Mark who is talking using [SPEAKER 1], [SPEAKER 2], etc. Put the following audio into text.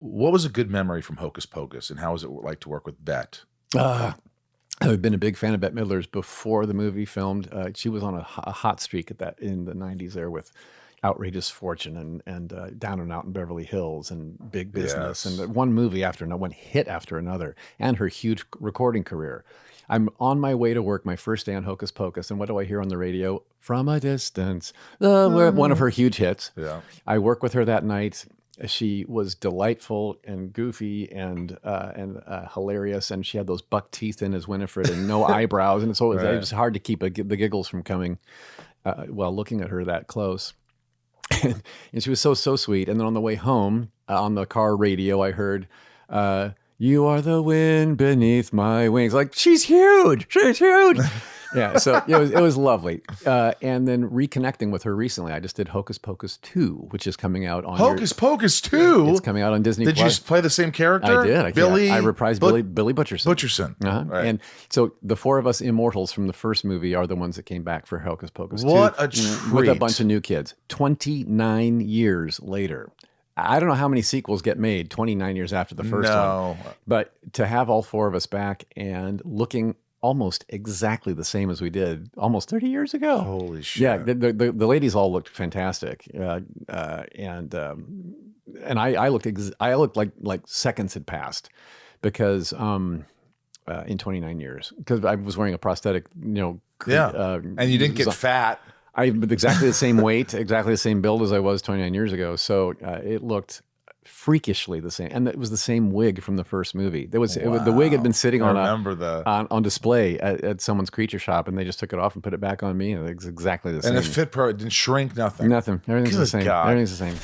[SPEAKER 1] What was a good memory from Hocus Pocus, and how was it like to work with Bet?
[SPEAKER 2] Uh, I've been a big fan of Bette Midler's before the movie filmed. She was on a hot streak at that in the '90s there with Outrageous Fortune and Down and Out in Beverly Hills and Big Business
[SPEAKER 1] Yes.
[SPEAKER 2] and one movie after another, one hit after another, and her huge recording career. I'm on my way to work, my first day on Hocus Pocus, and what do I hear on the radio? From a Distance, one of her huge hits.
[SPEAKER 1] Yeah.
[SPEAKER 2] I work with her that night. She was delightful and goofy and hilarious, and she had those buck teeth in as Winifred and no eyebrows, and so it was hard to keep the giggles from coming while looking at her that close. And she was so sweet. And then on the way home, on the car radio, I heard, "You are the wind beneath my wings." Like, she's huge. She's huge. Yeah, so it was lovely. And then reconnecting with her recently, I just did Hocus Pocus 2, which is coming out on
[SPEAKER 1] Hocus Pocus 2?
[SPEAKER 2] It's coming out on Disney+.
[SPEAKER 1] Did you play the same character?
[SPEAKER 2] I did. I reprised Billy Butcherson.
[SPEAKER 1] Butcherson.
[SPEAKER 2] Right. And so the four of us immortals from the first movie are the ones that came back for Hocus Pocus 2.
[SPEAKER 1] What a treat.
[SPEAKER 2] With a bunch of new kids. 29 years later. I don't know how many sequels get made 29 years after the first one. But to have all four of us back and looking almost exactly the same as we did almost 30 years ago.
[SPEAKER 1] Holy shit.
[SPEAKER 2] Yeah, the ladies all looked fantastic. And I looked like seconds had passed because in 29 years, because I was wearing a prosthetic,
[SPEAKER 1] and you didn't get fat.
[SPEAKER 2] I'm exactly the same weight, exactly the same build as I was 29 years ago. So it looked freakishly the same, and it was the same wig from the first movie. The wig had been sitting on display at someone's creature shop, and they just took it off and put it back on me, and it's exactly the same.
[SPEAKER 1] And it didn't shrink, nothing.
[SPEAKER 2] Everything's the same. Everything's the same.